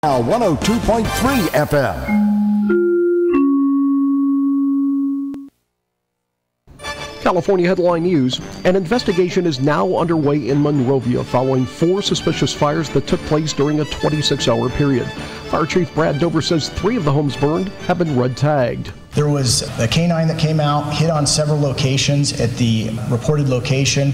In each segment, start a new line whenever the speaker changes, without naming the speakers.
Now 102.3 FM.
California headline news. An investigation is now underway in Monrovia following 4 suspicious fires that took place during a 26-hour period. Fire Chief Brad Dover says 3 of the homes burned have been red tagged.
There was a canine that came out, hit on several locations. At the reported location,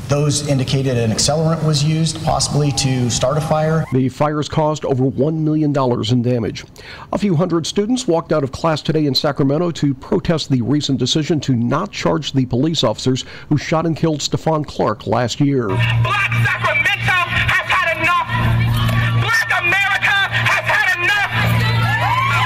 those indicated an accelerant was used, possibly to start a fire.
The fires caused over $1 million in damage. A few hundred students walked out of class today in Sacramento to protest the recent decision to not charge the police officers who shot and killed Stephon Clark last year.
Black Sacramento has had enough. Black America has had enough.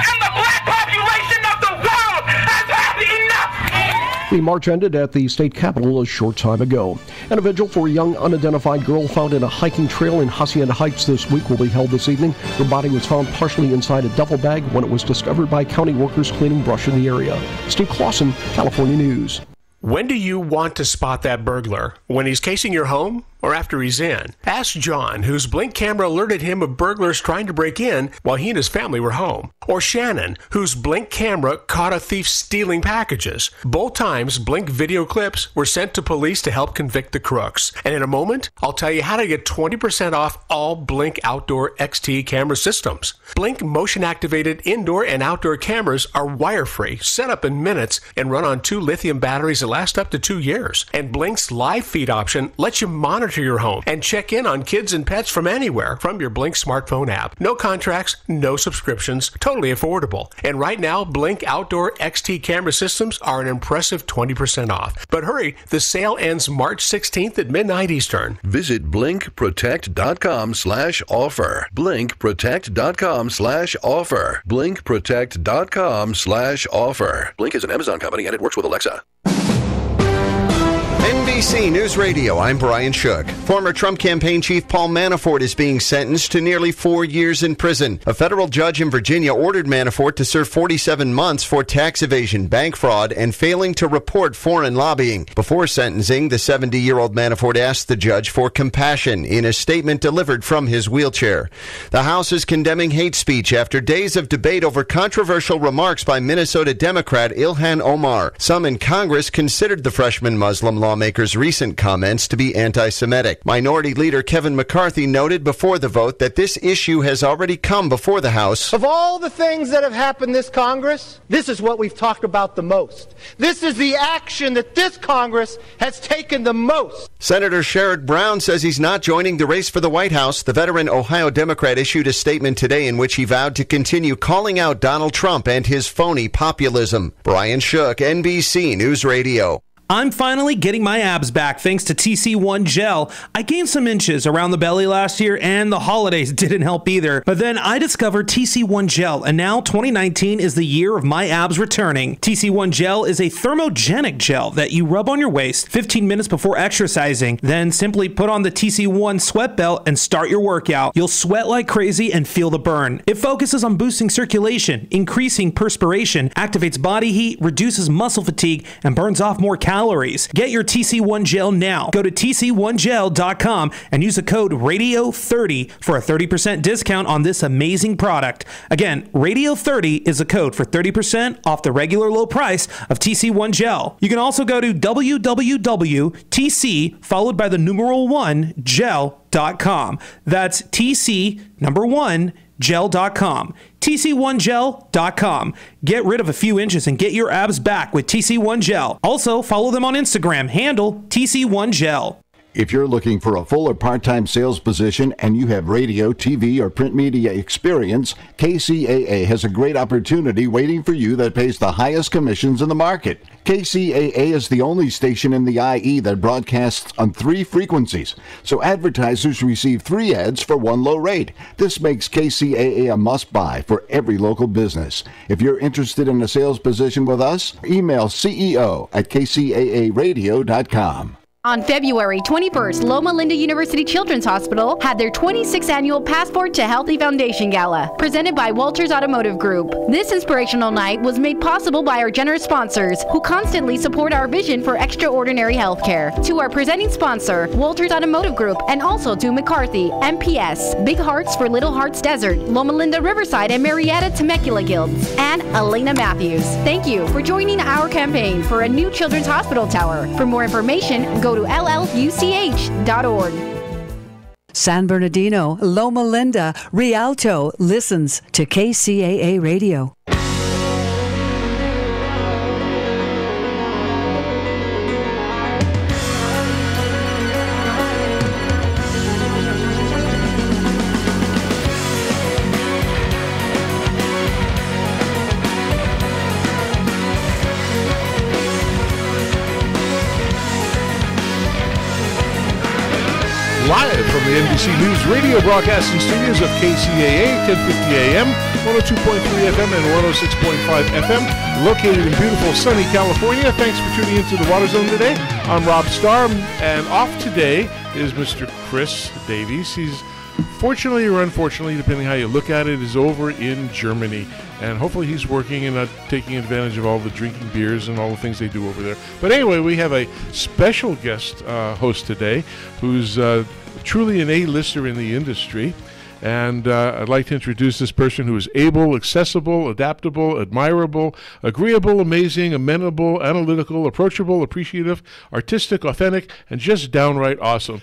And the black population of the world has had enough.
The march ended at the state capitol a short time ago. And a vigil for a young unidentified girl found in a hiking trail in Hacienda Heights this week will be held this evening. Her body was found partially inside a duffel bag when it was discovered by county workers cleaning brush in the area. Steve Clausen, California News.
When do you want to spot that burglar? When he's casing your home or after he's in? Ask John, whose Blink camera alerted him of burglars trying to break in while he and his family were home. Or Shannon, whose Blink camera caught a thief stealing packages. Both times, Blink video clips were sent to police to help convict the crooks. And in a moment, I'll tell you how to get 20% off all Blink Outdoor XT camera systems. Blink motion-activated indoor and outdoor cameras are wire-free, set up in minutes, and run on 2 lithium batteries that last up to 2 years. And Blink's live feed option lets you monitor your home and check in on kids and pets from anywhere from your Blink smartphone app. No contracts, no subscriptions, totally affordable. And right now, Blink Outdoor XT camera systems are an impressive 20% off. But hurry, the sale ends March 16th at midnight Eastern.
Visit blinkprotect.com/offer. blinkprotect.com/offer. blinkprotect.com/offer. Blink is an Amazon company and it works with Alexa.
NBC News Radio, I'm Brian Shook. Former Trump campaign chief Paul Manafort is being sentenced to nearly 4 years in prison. A federal judge in Virginia ordered Manafort to serve 47 months for tax evasion, bank fraud, and failing to report foreign lobbying. Before sentencing, the 70-year-old Manafort asked the judge for compassion in a statement delivered from his wheelchair. The House is condemning hate speech after days of debate over controversial remarks by Minnesota Democrat Ilhan Omar. Some in Congress considered the freshman Muslim lawmaker's recent comments to be anti-Semitic. Minority Leader Kevin McCarthy noted before the vote that this issue has already come before the House.
Of all the things that have happened this Congress, this is what we've talked about the most. This is the action that this Congress has taken the most.
Senator Sherrod Brown says he's not joining the race for the White House. The veteran Ohio Democrat issued a statement today in which he vowed to continue calling out Donald Trump and his phony populism. Brian Shook, NBC News Radio.
I'm finally getting my abs back thanks to TC1 Gel. I gained some inches around the belly last year and the holidays didn't help either. But then I discovered TC1 Gel and now 2019 is the year of my abs returning. TC1 Gel is a thermogenic gel that you rub on your waist 15 minutes before exercising. Then simply put on the TC1 sweat belt and start your workout. You'll sweat like crazy and feel the burn. It focuses on boosting circulation, increasing perspiration, activates body heat, reduces muscle fatigue, and burns off more calories. Get your TC1 Gel now. Go to tc1gel.com and use the code RADIO30 for a 30% discount on this amazing product. Again, RADIO30 is a code for 30% off the regular low price of TC1 Gel. You can also go to www.tc followed by the numeral 1 gel.com. That's TC number 1 gel.com. TC1gel.com. Get rid of a few inches and get your abs back with TC1 Gel. Also, follow them on Instagram, handle TC1Gel.
If you're looking for a full or part-time sales position and you have radio, TV, or print media experience, KCAA has a great opportunity waiting for you that pays the highest commissions in the market. KCAA is the only station in the IE that broadcasts on 3 frequencies, so advertisers receive 3 ads for 1 low rate. This makes KCAA a must-buy for every local business. If you're interested in a sales position with us, email CEO@kcaaradio.com.
On February 21st, Loma Linda University Children's Hospital had their 26th annual Passport to Healthy Foundation Gala, presented by Walters Automotive Group. This inspirational night was made possible by our generous sponsors, who constantly support our vision for extraordinary healthcare. To our presenting sponsor, Walters Automotive Group, and also to McCarthy, MPS, Big Hearts for Little Hearts Desert, Loma Linda Riverside and Marietta Temecula Guilds, and Elena Matthews. Thank you for joining our campaign for a new children's hospital tower. For more information, go to lluch.org.
San Bernardino, Loma Linda, Rialto listens to KCAA Radio.
Live from the NBC News radio broadcasting studios of KCAA, 1050 AM, 102.3 FM and 106.5 FM, located in beautiful sunny California. Thanks for tuning into the Water Zone today. I'm Rob Starr, and off today is Mr. Chris Davies. He's, fortunately or unfortunately, depending how you look at it, is over in Germany. And hopefully he's working and not taking advantage of all the drinking beers and all the things they do over there. But anyway, we have a special guest host today who's truly an A-lister in the industry. And I'd like to introduce this person who is able, accessible, adaptable, admirable, agreeable, amazing, amenable, analytical, approachable, appreciative, artistic, authentic, and just downright awesome.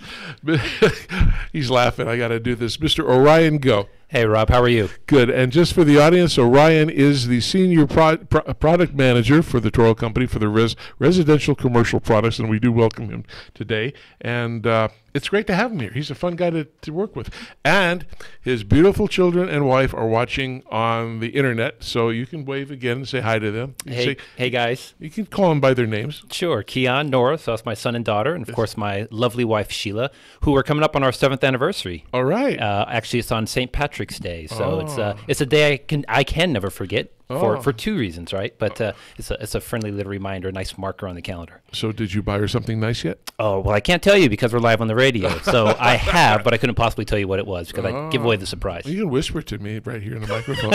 He's laughing. I got to do this. Mr. Orion Go.
Hey, Rob, how are you?
Good. And just for the audience, Orion is the senior product manager for the Toro company for the residential commercial products, and we do welcome him today. And it's great to have him here. He's a fun guy to work with. And his beautiful children and wife are watching on the internet, so you can wave again and say hi to them.
Hey, guys.
You can call them by their names.
Sure. Keon, Nora, so that's my son and daughter, and of course my lovely wife Sheila, who are coming up on our 7th anniversary.
All right.
Actually, it's on St. Patrick's Day, so it's a day I can never forget for 2 reasons, right? But it's a friendly little reminder, a nice marker on the calendar.
So did you buy her something nice yet?
Oh, well, I can't tell you because we're live on the radio. So I have, but I couldn't possibly tell you what it was because I'd give away the surprise.
You can whisper to me right here in the microphone.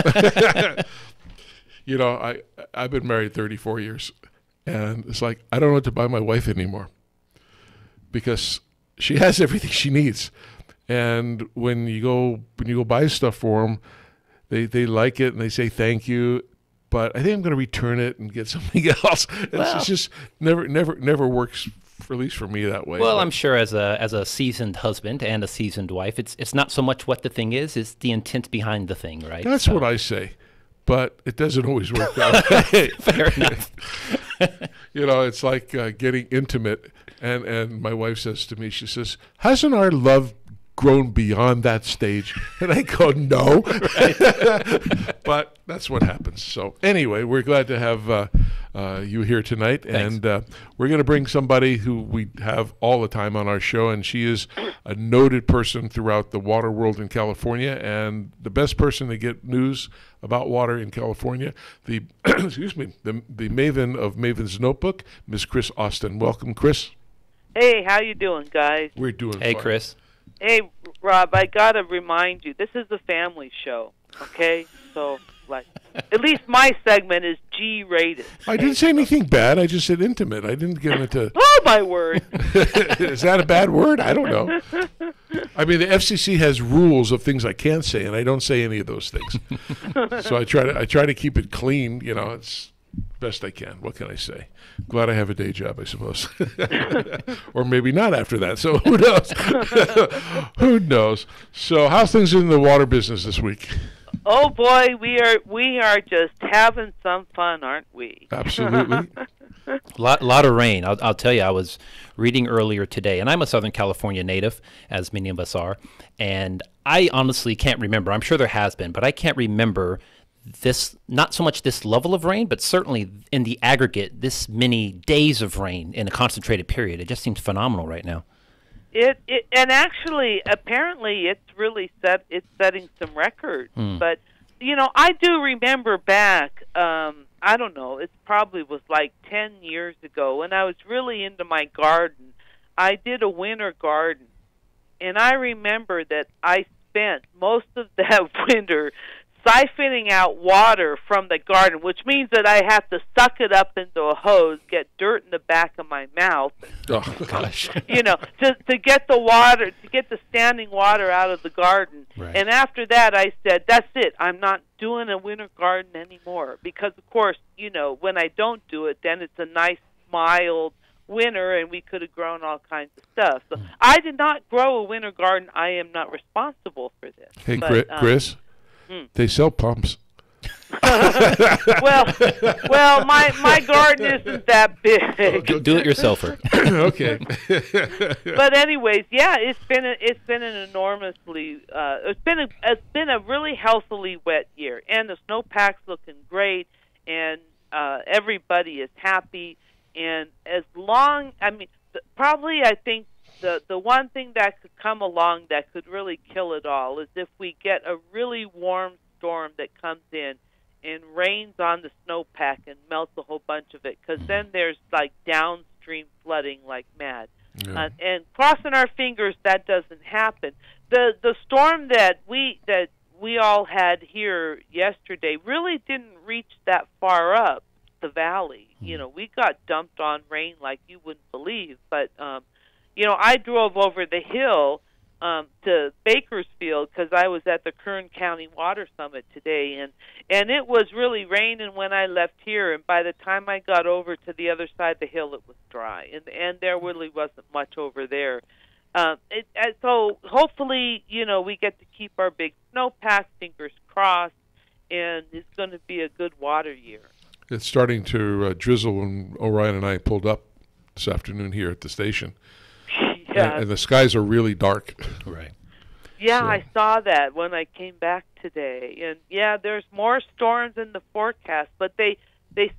You know, I've been married 34 years, and it's like I don't know what to buy my wife anymore because she has everything she needs. And when you go buy stuff for them, they like it and they say thank you, but I think I'm going to return it and get something else. It's just never works, at least for me, that way.
Well, but I'm sure as a seasoned husband and a seasoned wife, it's not so much what the thing is; it's the intent behind the thing, right?
That's what I say, but it doesn't always work that way.
Fair enough.
You know, it's like getting intimate, and my wife says to me, she says, "Hasn't our love grown beyond that stage?" And I go, no. But that's what happens. So anyway, we're glad to have you here tonight.
Thanks.
And we're going to bring somebody who we have all the time on our show, and she is a noted person throughout the water world in California and the best person to get news about water in California, the excuse me, the maven of Maven's Notebook, Miss Chris Austin. Welcome, Chris.
Hey, how you doing, guys?
We're doing
Hey,
fine.
Chris.
Hey, Rob, I got to remind you, this is a family show, okay? So, like, at least my segment is G-rated.
I didn't say anything bad. I just said intimate. I didn't get into...
Oh, my word.
Is that a bad word? I don't know. I mean, the FCC has rules of things I can't say, and I don't say any of those things. So I try to keep it clean. You know, it's best I can. What can I say? Glad I have a day job, I suppose. Or maybe not after that. So who knows? Who knows? So how's things in the water business this week?
Oh, boy, we are just having some fun, aren't we?
Absolutely.
Lot of rain. I'll tell you, I was reading earlier today, and I'm a Southern California native, as many of us are, and I honestly can't remember. I'm sure there has been, but I can't remember this, not so much this level of rain, but certainly in the aggregate, this many days of rain in a concentrated period. It just seems phenomenal right now.
And actually, apparently, it's setting some records. But you know, I do remember back. I don't know. It probably was like 10 years ago when I was really into my garden. I did a winter garden, and I remember that I spent most of that winter siphoning out water from the garden, which means that I have to suck it up into a hose, get dirt in the back of my mouth.
Oh, gosh.
You know, to get the water, to get the standing water out of the garden.
Right.
And after that, I said, that's it. I'm not doing a winter garden anymore. Because, of course, you know, when I don't do it, then it's a nice, mild winter, and we could have grown all kinds of stuff. So I did not grow a winter garden. I am not responsible for this.
Hey,
but,
Chris, they sell pumps.
well, my garden isn't that big.
Do it yourselfer.
Okay.
But anyways, yeah, it's been an enormously it's been a really healthily wet year, and the snowpack's looking great, and everybody is happy. And as long, I mean, probably I think the one thing that could come along that could really kill it all is if we get a really warm storm that comes in and rains on the snowpack and melts a whole bunch of it, because then there's like downstream flooding like mad.
Yeah.
And crossing our fingers that doesn't happen. The storm that we all had here yesterday really didn't reach that far up the valley. You know, we got dumped on rain like you wouldn't believe. But you know, I drove over the hill to Bakersfield because I was at the Kern County Water Summit today, and it was really raining when I left here, and by the time I got over to the other side of the hill, it was dry, and there really wasn't much over there. So hopefully, you know, we get to keep our big snowpack, fingers crossed, and it's going to be a good water year.
It's starting to drizzle when Orion and I pulled up this afternoon here at the station.
Yeah.
And the skies are really dark.
Right.
Yeah,
So-
I saw that when I came back today. And yeah, there's more storms in the forecast, but they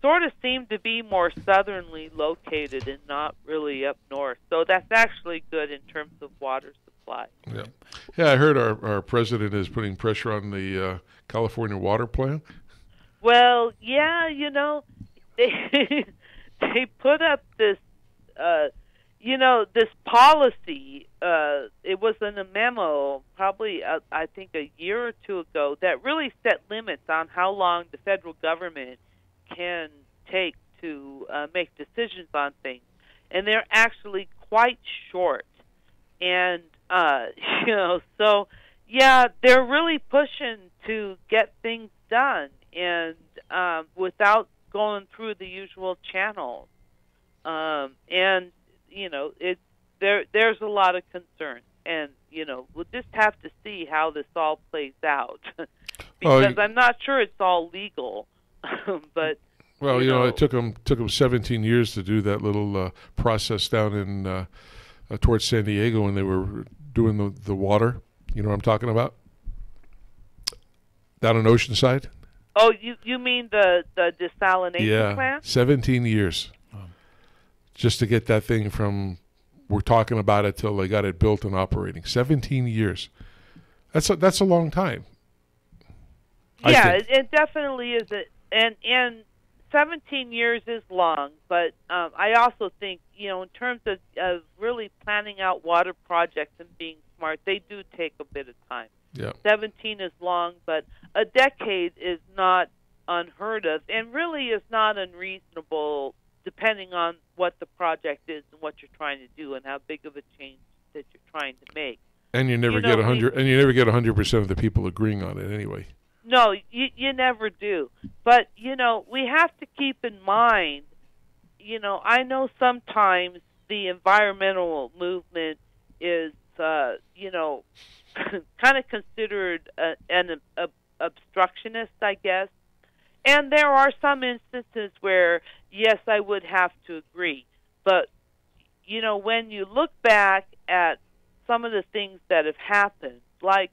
sort of seem to be more southernly located and not really up north. So that's actually good in terms of water supply.
Yeah, yeah. I heard our president is putting pressure on the California water plant.
Well, yeah, you know, they put up this this policy, it was in a memo probably, I think, a year or two ago that really set limits on how long the federal government can take to make decisions on things. And they're actually quite short. And, so, yeah, they're really pushing to get things done and without going through the usual channels. And there's a lot of concern, and we'll just have to see how this all plays out, because I'm not sure it's all legal. But
well, it took them 17 years to do that little process down in towards San Diego when they were doing the water. You know what I'm talking about? Down in Oceanside.
Oh, you mean the desalination plant?
17 years. Just to get that thing from we're talking about it till they got it built and operating. 17 years. That's a long time.
Yeah, it definitely is. And 17 years is long, but I also think, in terms of really planning out water projects and being smart, they do take a bit of time.
Yeah.
17 is long, but a decade is not unheard of, and really is not unreasonable, depending on what the project is and what you're trying to do and how big of a change that you're trying to make.
And you never get 100. And you never get 100% of the people agreeing on it anyway.
No, you never do. But we have to keep in mind. I know sometimes the environmental movement is, kind of considered an obstructionist, I guess. And there are some instances where, yes, I would have to agree. But, when you look back at some of the things that have happened, like,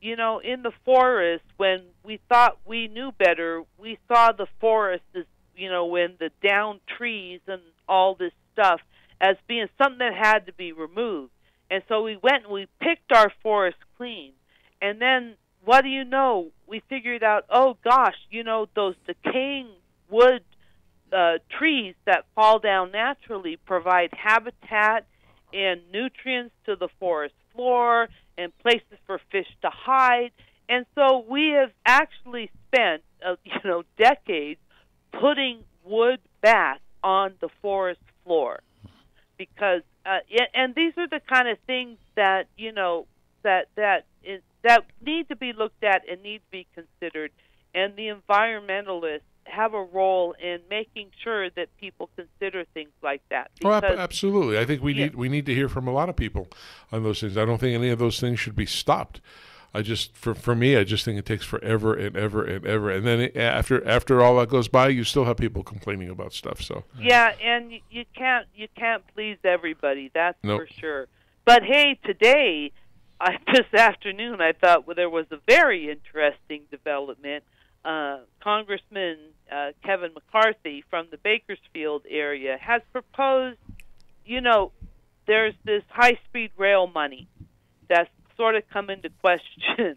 in the forest, when we thought we knew better, we saw the forest as, when the downed trees and all this stuff as being something that had to be removed. And so we went and we picked our forest clean. And then, what do you know? We figured out, oh gosh, those decaying wood trees that fall down naturally provide habitat and nutrients to the forest floor and places for fish to hide. And so we have actually spent, decades putting wood back on the forest floor, because and these are the kind of things that that need to be looked at and need to be considered, and the environmentalists have a role in making sure that people consider things like that.
Absolutely. I think we need to hear from a lot of people on those things. I don't think any of those things should be stopped. For me, I just think it takes forever and ever and ever. And then after all that goes by, you still have people complaining about stuff. So
yeah, and you can't please everybody. That's
Nope.
for sure. But hey, today, this afternoon, I thought there was a very interesting development. Congressman Kevin McCarthy from the Bakersfield area has proposed, there's this high-speed rail money that's sort of come into question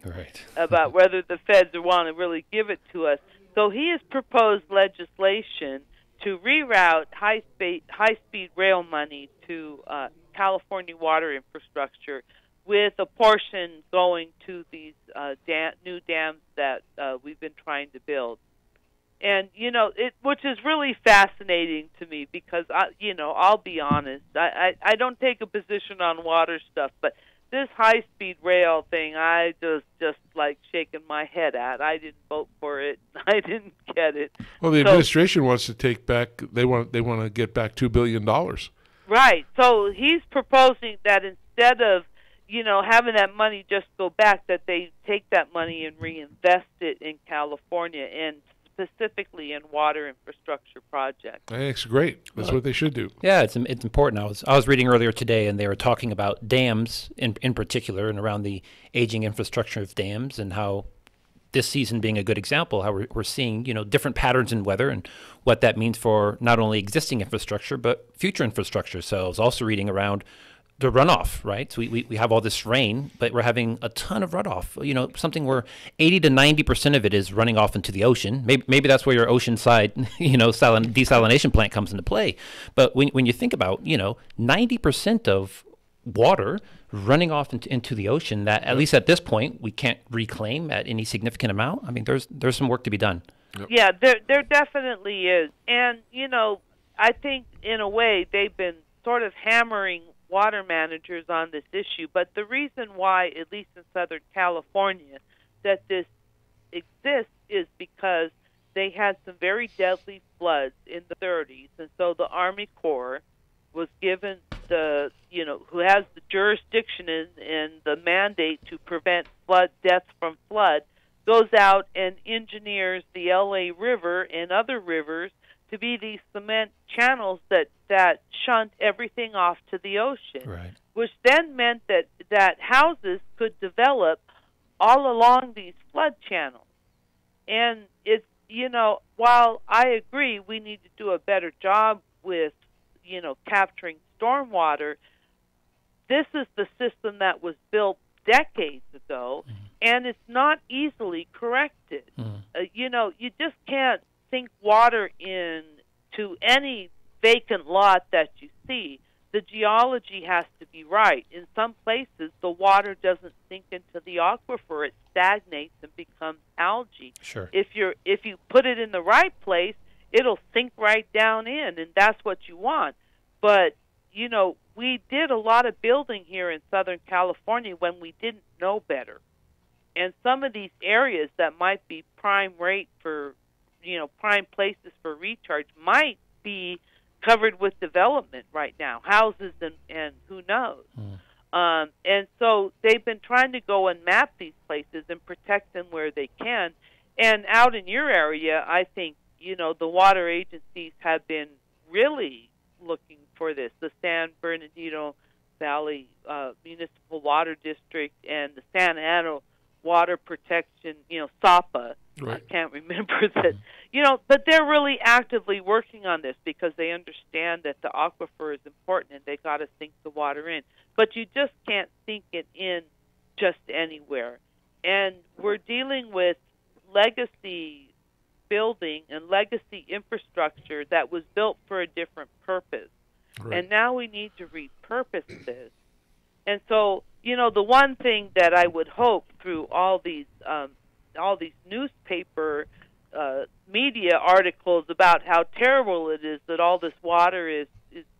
about whether the feds want to really give it to us. So he has proposed legislation to reroute high-speed rail money to California water infrastructure, with a portion going to these new dams that we've been trying to build. And, which is really fascinating to me, because, I'll be honest, I don't take a position on water stuff, but this high-speed rail thing, I just like shaking my head at. I didn't vote for it. I didn't get it.
Well, the administration wants to take back, they want to get back $2 billion.
Right. So he's proposing that instead of having that money just go back, that they take that money and reinvest it in California, and specifically in water infrastructure projects.
I think it's great. That's what they should do.
Yeah, it's important. I was reading earlier today, and they were talking about dams in particular, and around the aging infrastructure of dams, and how this season being a good example, how we're seeing different patterns in weather and what that means for not only existing infrastructure but future infrastructure. So I was also reading around the runoff, right? So we have all this rain, but we're having a ton of runoff. Something where 80 to 90% of it is running off into the ocean. Maybe that's where your oceanside, desalination plant comes into play. But when you think about, 90% of water running off into the ocean, that at least at this point we can't reclaim at any significant amount. I mean, there's some work to be done.
Yep.
Yeah, there definitely is, and I think in a way they've been sort of hammering water managers on this issue, but the reason why, at least in Southern California, that this exists is because they had some very deadly floods in the 30s, and so the Army Corps was given who has the jurisdiction and the mandate to prevent deaths from flood, goes out and engineers the LA River and other rivers to be these cement channels that shunt everything off to the ocean,
right,
which then meant that houses could develop all along these flood channels. And it's, while I agree we need to do a better job with, capturing stormwater, this is the system that was built decades ago, and it's not easily corrected. You just can't sink water into any vacant lot that you see. The geology has to be right. In some places, the water doesn't sink into the aquifer; it stagnates and becomes algae.
Sure.
If you put it in the right place, it'll sink right down in, and that's what you want. But we did a lot of building here in Southern California when we didn't know better, and some of these areas that might be prime rate for prime places for recharge might be covered with development right now, houses and who knows. And so they've been trying to go and map these places and protect them where they can. And out in your area, I think, the water agencies have been really looking for this. The San Bernardino Valley Municipal Water District and the Santa Ana Water Protection, SAPA.
Right.
I can't remember that, but they're really actively working on this because they understand that the aquifer is important and they got to sink the water in. But you just can't sink it in just anywhere. And we're dealing with legacy building and legacy infrastructure that was built for a different purpose.
Right.
And now we need to repurpose this. And so, the one thing that I would hope through all these newspaper media articles about how terrible it is that all this water is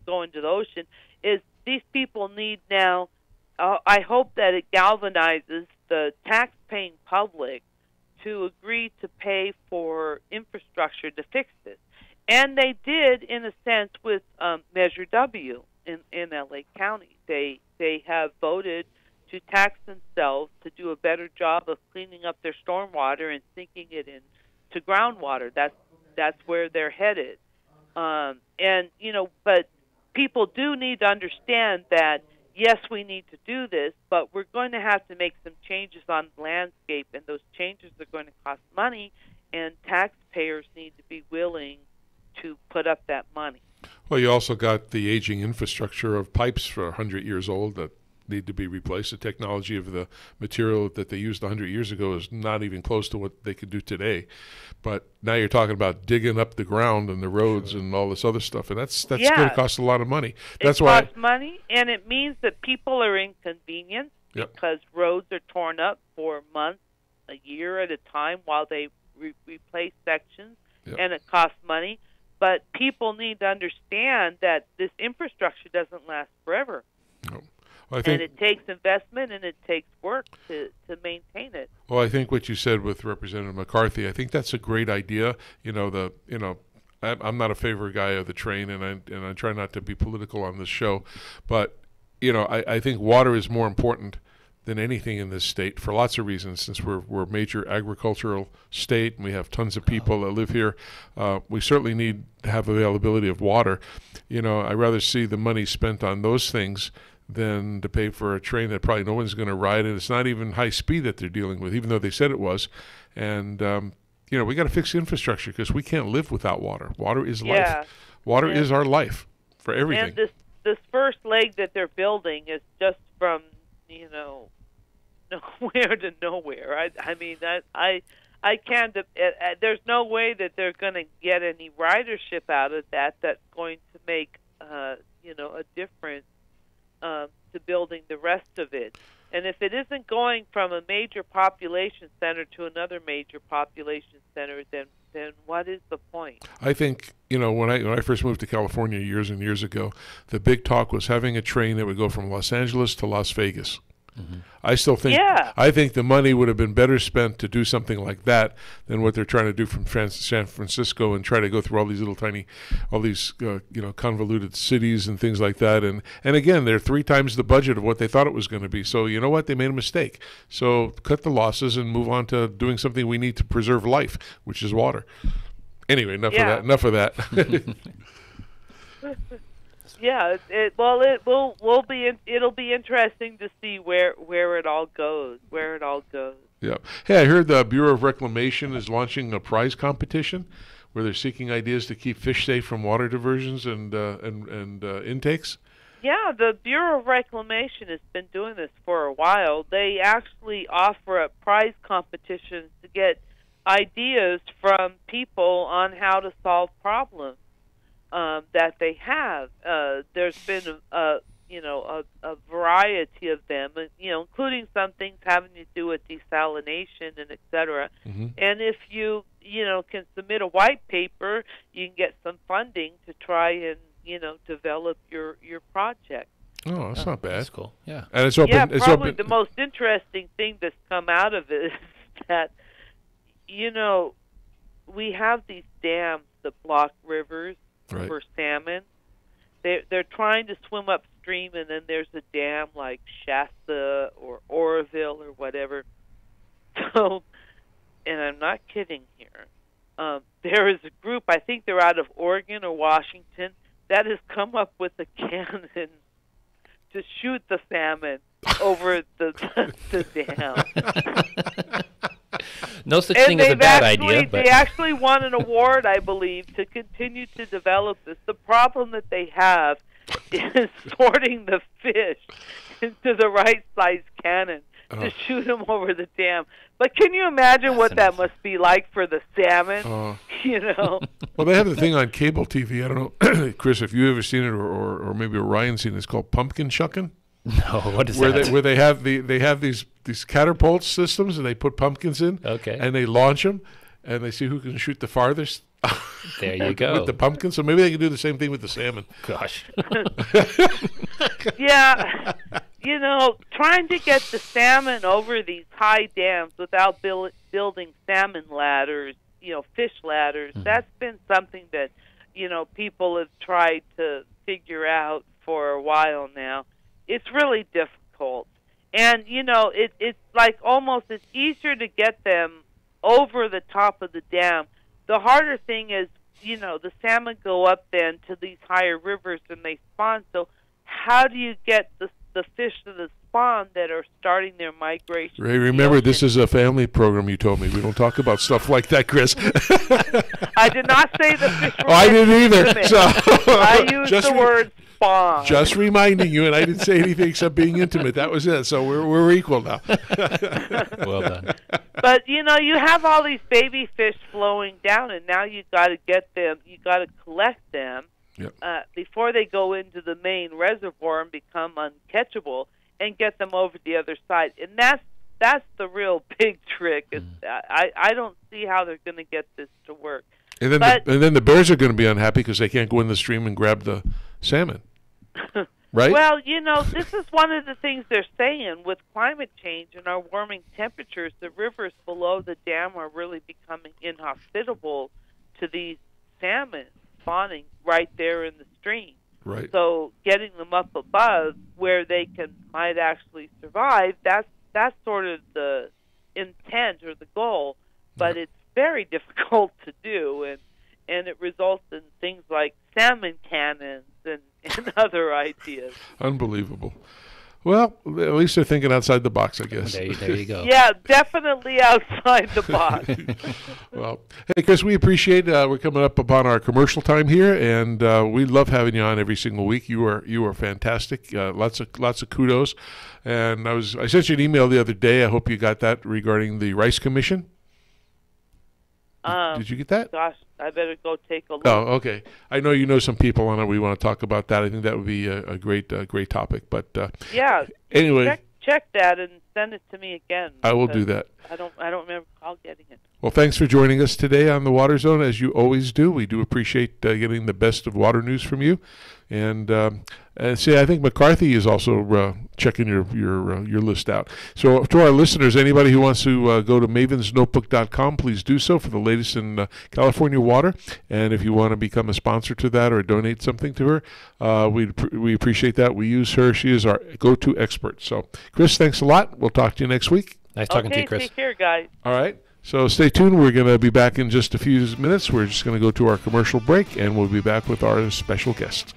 going to the ocean is these people need now, I hope that it galvanizes the tax-paying public to agree to pay for infrastructure to fix this. And they did, in a sense, with Measure W in L.A. County. They have voted to tax themselves to do a better job of cleaning up their stormwater and sinking it into groundwater. That's where they're headed. But people do need to understand that, yes, we need to do this, but we're going to have to make some changes on the landscape, and those changes are going to cost money, and taxpayers need to be willing to put up that money.
Well, you also got the aging infrastructure of pipes for 100 years old that need to be replaced. The technology of the material that they used 100 years ago is not even close to what they could do today. But now you're talking about digging up the ground and the roads and all this other stuff, and that's going to cost a lot of money. That's why
it costs money, and it means that people are inconvenienced because roads are torn up for months, a year at a time while they replace sections, and it costs money. But people need to understand that this infrastructure doesn't last forever.
No. Well, I think,
and it takes investment and it takes work to maintain it.
Well, I think what you said with Representative McCarthy, I think that's a great idea. I'm not a favorite guy of the train, and I try not to be political on this show, but I think water is more important than anything in this state for lots of reasons. Since we're a major agricultural state and we have tons of people that live here, we certainly need to have availability of water. I'd rather see the money spent on those things than to pay for a train that probably no one's going to ride, and it's not even high speed that they're dealing with, even though they said it was. And we got to fix the infrastructure because we can't live without water. Water is life. Water is our life for everything.
And this first leg that they're building is just from nowhere to nowhere. I can't. There's no way that they're going to get any ridership out of that. That's going to make a difference to building the rest of it. And if it isn't going from a major population center to another major population center, then what is the point?
I think, when I first moved to California years and years ago, the big talk was having a train that would go from Los Angeles to Las Vegas. Mm-hmm. I still think I think the money would have been better spent to do something like that than what they're trying to do from San Francisco and try to go through all these convoluted cities and things like that. And again, they're 3 times the budget of what they thought it was going to be. So you know what? They made a mistake. So cut the losses and move on to doing something we need to preserve life, which is water. Anyway, enough of that.
Yeah, it'll be interesting to see where it all goes.
Yeah. Hey, I heard the Bureau of Reclamation is launching a prize competition where they're seeking ideas to keep fish safe from water diversions and intakes.
Yeah, the Bureau of Reclamation has been doing this for a while. They actually offer up prize competitions to get ideas from people on how to solve problems that they have. There's been a variety of them, including some things having to do with desalination and et cetera. Mm-hmm. And if you can submit a white paper, you can get some funding to try and develop your project.
Oh, that's not bad.
That's cool. Yeah.
And it's open.
Yeah,
it's
probably
open.
The most interesting thing that's come out of it is that we have these dams that block rivers. Right. For salmon. They're trying to swim upstream, and then there's a dam like Shasta or Oroville or whatever. So, and I'm not kidding here, there is a group, I think they're out of Oregon or Washington, that has come up with a cannon to shoot the salmon over the dam.
No such thing as a bad idea. But
they actually won an award, I believe, to continue to develop this. The problem that they have is sorting the fish into the right size cannon to shoot them over the dam. But can you imagine what that must be like for the salmon? you know.
Well, they have the thing on cable TV. I don't know, Chris, if you've ever seen it, or maybe Orion's seen it. It's called pumpkin shucking.
No, what is
where
that?
Where they have these catapult systems, and they put pumpkins in.
Okay.
And they launch them, and they see who can shoot the farthest.
There you go.
With the pumpkin. So maybe they can do the same thing with the salmon.
Gosh.
Yeah. You know, trying to get the salmon over these high dams without building salmon ladders, you know, fish ladders, that's been something that, you know, people have tried to figure out for a while now. It's really difficult. And, you know, it's like almost it's easier to get them over the top of the dam. The harder thing is, you know, the salmon go up then to these higher rivers and they spawn. So how do you get the fish to the spawn that are starting their migration?
Ray, remember, this is a family program, you told me. We don't talk about stuff like that, Chris.
I did not say the fish were
I didn't either. So
I used the word spawn.
Just reminding you, and I didn't say anything except being intimate. That was it. So we're equal now.
Well done.
But, you know, you have all these baby fish flowing down, and now you've got to get them, you've got to collect them before they go into the main reservoir and become uncatchable, and get them over the other side. And that's the real big trick. I don't see how they're going to get this to work.
And then the bears are going to be unhappy because they can't go in the stream and grab the salmon. Right?
Well, you know, this is one of the things they're saying. With climate change and our warming temperatures, the rivers below the dam are really becoming inhospitable to these salmon spawning right there in the stream.
Right.
So getting them up above where they might actually survive, that's sort of the intent or the goal, but it's very difficult to do, and it results in things like salmon cannons and other ideas.
Unbelievable. Well, at least they're thinking outside the box, I guess.
There you go.
Yeah, definitely outside the box.
Well, hey, Chris, we appreciate we're coming up upon our commercial time here, and we love having you on every single week. You are fantastic. Lots of kudos. And I sent you an email the other day. I hope you got that regarding the Rice Commission. Did you get that?
Gosh, I better go take a look.
Oh, okay. I know you know some people on it. We want to talk about that. I think that would be a great topic. But
yeah.
Anyway,
check that and send it to me again.
I will do that.
I don't remember getting it.
Well, thanks for joining us today on the Water Zone, as you always do. We do appreciate getting the best of water news from you. And see, I think McCarthy is also checking your list out. So to our listeners, anybody who wants to go to mavensnotebook.com, please do so for the latest in California water. And if you want to become a sponsor to that or donate something to her, we appreciate that. We use her. She is our go-to expert. So, Chris, thanks a lot. We'll talk to you next week.
Nice talking to you, Chris.
Take care, guys.
All right. So stay tuned. We're going to be back in just a few minutes. We're just going to go to our commercial break, and we'll be back with our special guest.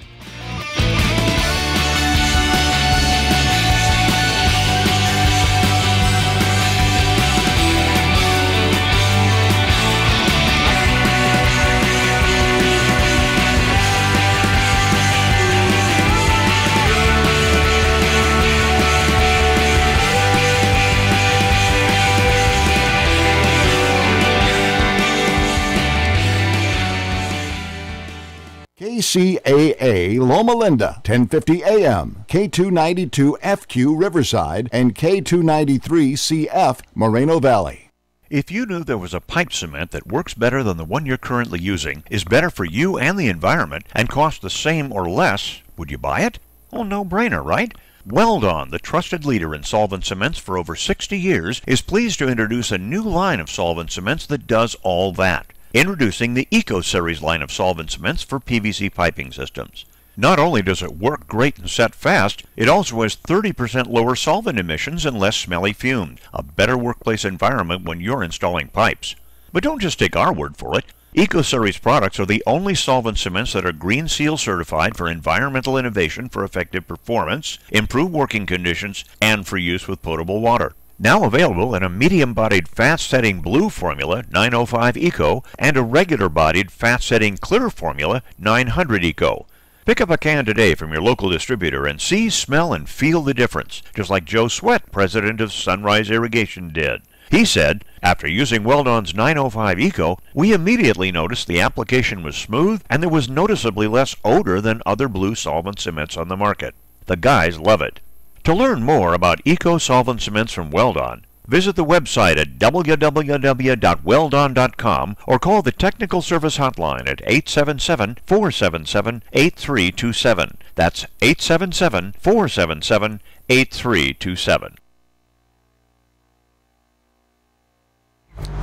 KCAA Loma Linda, 1050 AM, K292FQ Riverside, and K293CF Moreno Valley.
If you knew there was a pipe cement that works better than the one you're currently using, is better for you and the environment, and costs the same or less, would you buy it? Oh, no-brainer, right? Weldon, the trusted leader in solvent cements for over 60 years, is pleased to introduce a new line of solvent cements that does all that. Introducing the Eco Series line of solvent cements for PVC piping systems. Not only does it work great and set fast, it also has 30% lower solvent emissions and less smelly fumes, a better workplace environment when you're installing pipes. But don't just take our word for it. Eco Series products are the only solvent cements that are Green Seal certified for environmental innovation for effective performance, improved working conditions, and for use with potable water. Now available in a medium-bodied fast-setting blue formula, 905 Eco, and a regular-bodied fast-setting clear formula, 900 Eco. Pick up a can today from your local distributor and see, smell, and feel the difference, just like Joe Sweat, president of Sunrise Irrigation, did. He said, after using Weldon's 905 Eco, we immediately noticed the application was smooth and there was noticeably less odor than other blue solvent cements on the market. The guys love it. To learn more about Eco solvent cements from Weldon, visit the website at www.weldon.com or call the technical service hotline at 877-477-8327. That's 877-477-8327.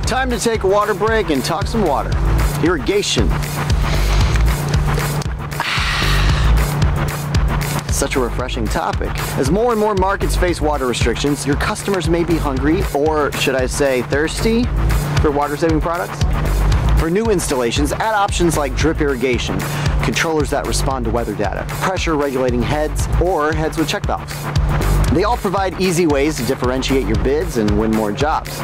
Time to take a water break and talk some water. Irrigation. Such a refreshing topic. As more and more markets face water restrictions, your customers may be hungry, or should I say thirsty, for water-saving products. For new installations, add options like drip irrigation, controllers that respond to weather data, pressure-regulating heads, or heads with check valves. They all provide easy ways to differentiate your bids and win more jobs.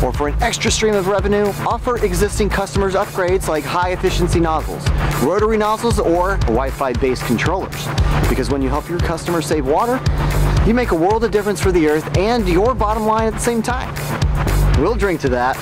Or for an extra stream of revenue, offer existing customers upgrades like high-efficiency nozzles, rotary nozzles, or Wi-Fi based controllers. Because when you help your customers save water, you make a world of difference for the earth and your bottom line at the same time. We'll drink to that.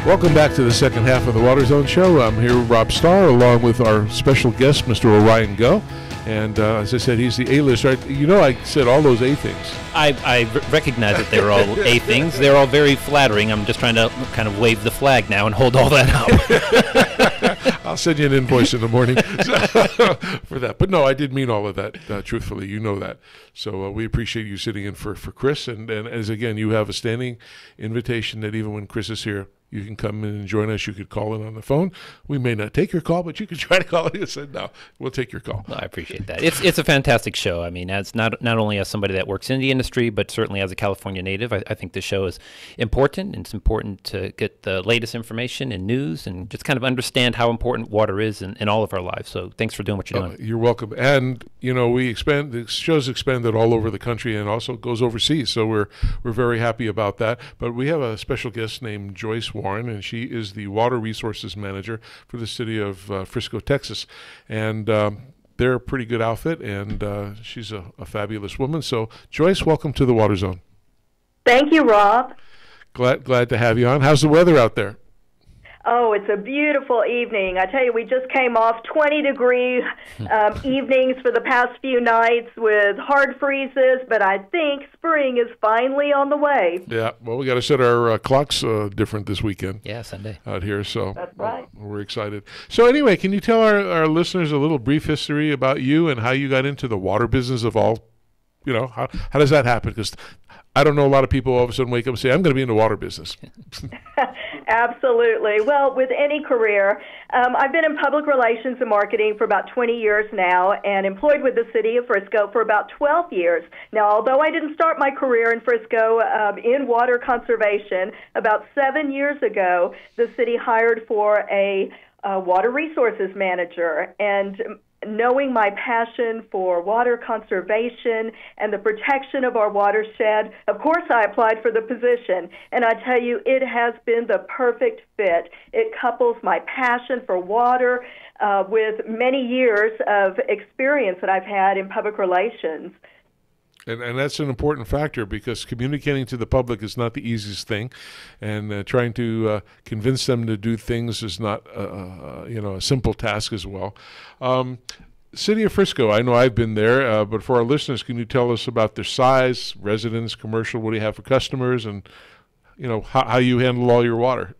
Welcome back to the second half of the Water Zone Show. I'm here with Rob Starr, along with our special guest, Mr. Orion Go. And as I said, he's the A-list, right? You know, I said all those A things.
I recognize that they were all A things. They're all very flattering. I'm just trying to kind of wave the flag now and hold all that up.
I'll send you an invoice in the morning for that. But no, I did mean all of that, truthfully. You know that. So we appreciate you sitting in for Chris. And as, again, you have a standing invitation that even when Chris is here, you can come in and join us. You could call in on the phone. We may not take your call, but you can try to call in and say, no, we'll take your call.
Well, I appreciate that. It's a fantastic show. I mean, as not only as somebody that works in the industry, but certainly as a California native, I think the show is important. And it's important to get the latest information and news and just kind of understand how important water is in all of our lives. So thanks for doing what you're doing.
You're welcome. And, you know, the show's expanded all over the country and also goes overseas. So we're very happy about that. But we have a special guest named Joyce Warren, and she is the Water Resources Manager for the city of Frisco, Texas. And they're a pretty good outfit, and she's a fabulous woman. So, Joyce, welcome to the Water Zone.
Thank you, Rob.
Glad to have you on. How's the weather out there?
Oh, it's a beautiful evening. I tell you, we just came off 20-degree evenings for the past few nights with hard freezes, but I think spring is finally on the way.
Yeah, well, we got to set our clocks different this weekend.
Yeah, Sunday.
Out here, so
that's right.
We're excited. So anyway, can you tell our listeners a little brief history about you and how you got into the water business of all, you know, how does that happen? Because I don't know a lot of people all of a sudden wake up and say, I'm going to be in the water business.
Absolutely. Well, with any career, I've been in public relations and marketing for about 20 years now and employed with the city of Frisco for about 12 years. Now, although I didn't start my career in Frisco in water conservation, about 7 years ago, the city hired for a water resources manager. And knowing my passion for water conservation and the protection of our watershed, of course I applied for the position. And I tell you, it has been the perfect fit. It couples my passion for water with many years of experience that I've had in public relations.
And that's an important factor because communicating to the public is not the easiest thing, and trying to convince them to do things is not a simple task as well. City of Frisco, I know I've been there, but for our listeners, can you tell us about their size, residents, commercial, what do you have for customers, and how you handle all your water?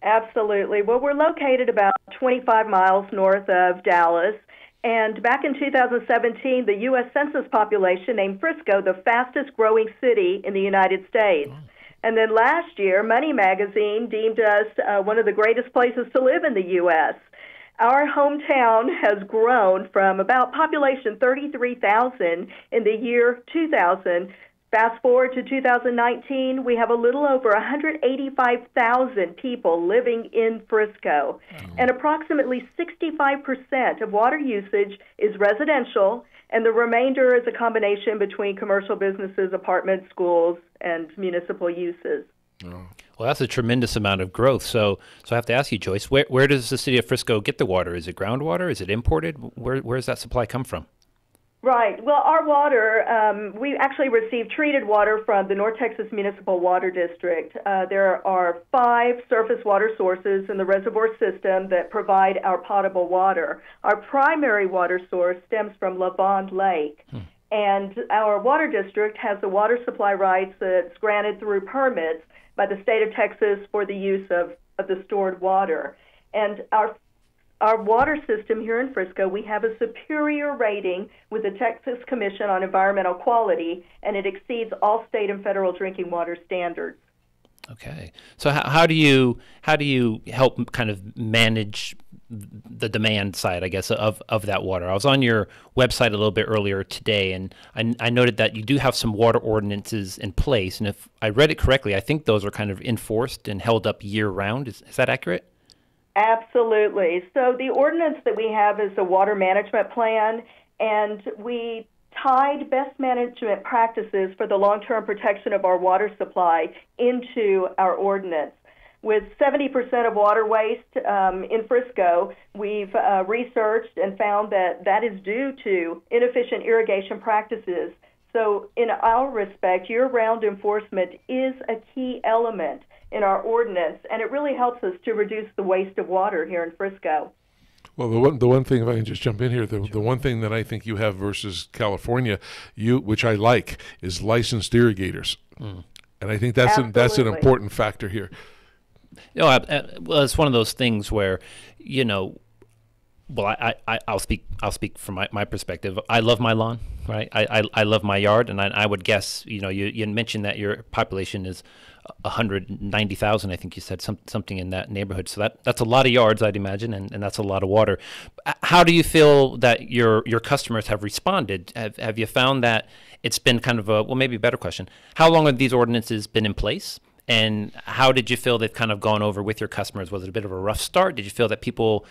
Absolutely. Well, we're located about 25 miles north of Dallas. And back in 2017, the U.S. Census population named Frisco the fastest growing city in the United States. And then last year, Money Magazine deemed us one of the greatest places to live in the U.S. Our hometown has grown from about population 33,000 in the year 2000. Fast forward to 2019, we have a little over 185,000 people living in Frisco, and approximately 65% of water usage is residential, and the remainder is a combination between commercial businesses, apartments, schools, and municipal uses.
Well, that's a tremendous amount of growth. So I have to ask you, Joyce, where does the city of Frisco get the water? Is it groundwater? Is it imported? Where does that supply come from?
Right. Well, our water, we actually receive treated water from the North Texas Municipal Water District. There are 5 surface water sources in the reservoir system that provide our potable water. Our primary water source stems from Lavond Lake. And our water district has the water supply rights that's granted through permits by the state of Texas for the use of the stored water. And our water system here in Frisco, we have a superior rating with the Texas Commission on Environmental Quality, and it exceeds all state and federal drinking water standards.
Okay. So how do you help kind of manage the demand side, I guess, of that water? I was on your website a little bit earlier today, and I noted that you do have some water ordinances in place. And if I read it correctly, I think those are kind of enforced and held up year-round. Is that accurate?
Absolutely. So the ordinance that we have is a water management plan, and we tied best management practices for the long-term protection of our water supply into our ordinance. With 70% of water waste in Frisco, we've researched and found that is due to inefficient irrigation practices. So in our respect, year-round enforcement is a key element in our ordinance, and it really helps us to reduce the waste of water here in Frisco.
Well, the one thing, if I can just jump in here, the one thing that I think you have versus California, which I like, is licensed irrigators, and I think that's an important factor here.
Well, it's one of those things where, well, I'll speak from my perspective. I love my lawn, right? I love my yard, and I would guess, you mentioned that your population is 190,000, I think you said, something in that neighborhood. So that's a lot of yards, I'd imagine, and that's a lot of water. How do you feel that your customers have responded? Have you found that it's been kind of maybe a better question. How long have these ordinances been in place? And how did you feel they've kind of gone over with your customers? Was it a bit of a rough start? Did you feel that people,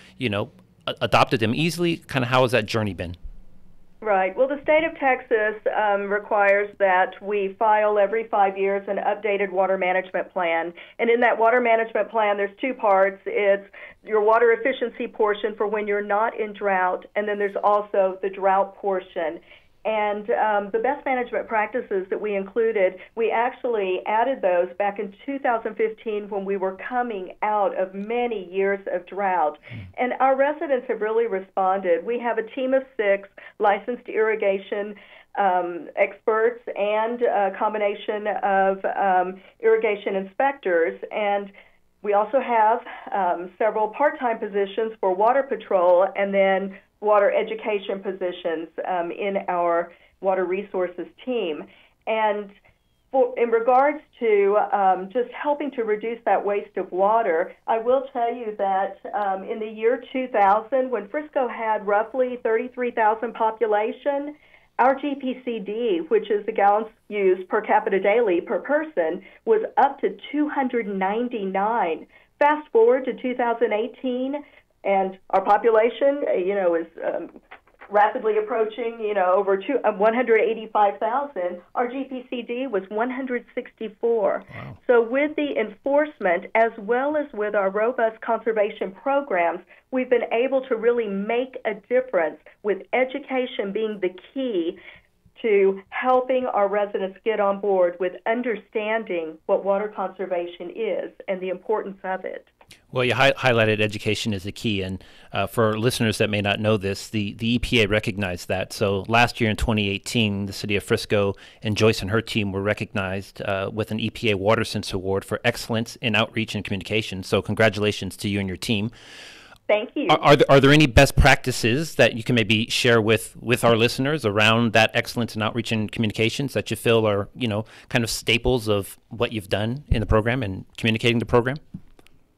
adopted them easily? Kind of how has that journey been?
Right. Well, the state of Texas requires that we file every 5 years an updated water management plan. And in that water management plan, there's 2 parts. It's your water efficiency portion for when you're not in drought, and then there's also the drought portion. And the best management practices that we included, we actually added those back in 2015 when we were coming out of many years of drought. And our residents have really responded. We have a team of 6 licensed irrigation experts and a combination of irrigation inspectors. And we also have several part-time positions for water patrol and then water education positions in our water resources team. And in regards to just helping to reduce that waste of water, I will tell you that in the year 2000, when Frisco had roughly 33,000 population, our GPCD, which is the gallons used per capita daily per person, was up to 299. Fast forward to 2018, and our population, is rapidly approaching, over 185,000. Our GPCD was 164. Wow. So with the enforcement, as well as with our robust conservation programs, we've been able to really make a difference, with education being the key to helping our residents get on board with understanding what water conservation is and the importance of it.
Well, you highlighted education as a key, and for listeners that may not know this, the EPA recognized that. So last year in 2018, the city of Frisco and Joyce and her team were recognized with an EPA WaterSense Award for excellence in outreach and communication. So congratulations to you and your team.
Thank you.
Are there any best practices that you can maybe share with our listeners around that excellence in outreach and communications that you feel are, kind of staples of what you've done in the program and communicating the program?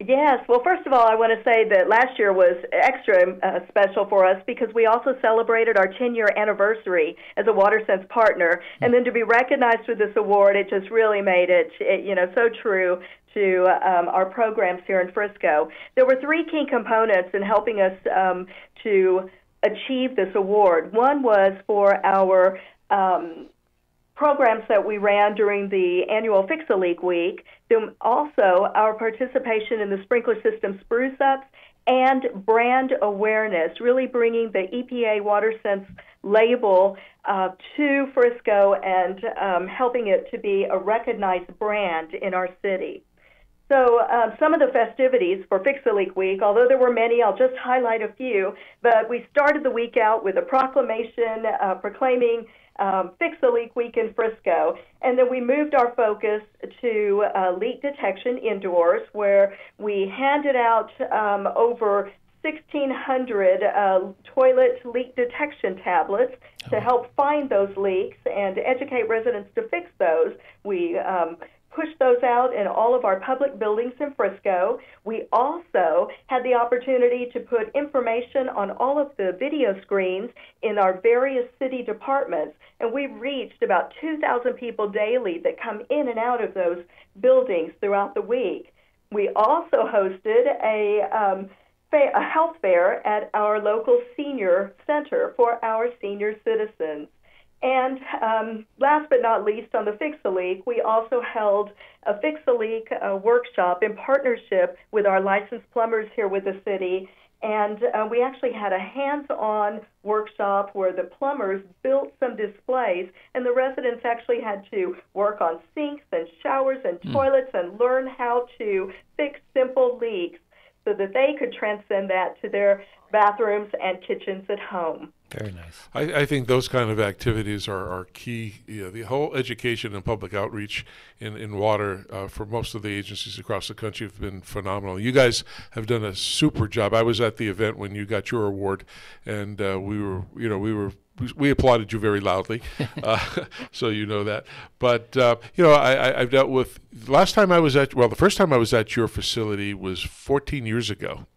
Yes. Well, first of all, I want to say that last year was extra special for us because we also celebrated our 10-year anniversary as a WaterSense partner. And then to be recognized with this award, it just really made it so true to our programs here in Frisco. There were 3 key components in helping us to achieve this award. One was for our programs that we ran during the annual Fix-A-Leak Week, then also our participation in the sprinkler system spruce-ups and brand awareness, really bringing the EPA WaterSense label to Frisco and helping it to be a recognized brand in our city. So some of the festivities for Fix-A-Leak Week, although there were many, I'll just highlight a few, but we started the week out with a proclamation proclaiming Fix-A-Leak Week in Frisco, and then we moved our focus to leak detection indoors, where we handed out over 1,600 toilet leak detection tablets to help find those leaks and educate residents to fix those. We pushed those out in all of our public buildings in Frisco. We also had the opportunity to put information on all of the video screens in our various city departments, and we reached about 2,000 people daily that come in and out of those buildings throughout the week. We also hosted a health fair at our local senior center for our senior citizens. And last but not least, on the Fix-A-Leak, we also held a Fix-A-Leak workshop in partnership with our licensed plumbers here with the city. And we actually had a hands-on workshop where the plumbers built some displays, and the residents actually had to work on sinks and showers and toilets and learn how to fix simple leaks so that they could transcend that to their bathrooms and kitchens at home.
Very nice.
I think those kind of activities are key. The whole education and public outreach in water for most of the agencies across the country have been phenomenal. You guys have done a super job. I was at the event when you got your award, and we applauded you very loudly, so you know that. But I've dealt with. The first time I was at your facility was 14 years ago,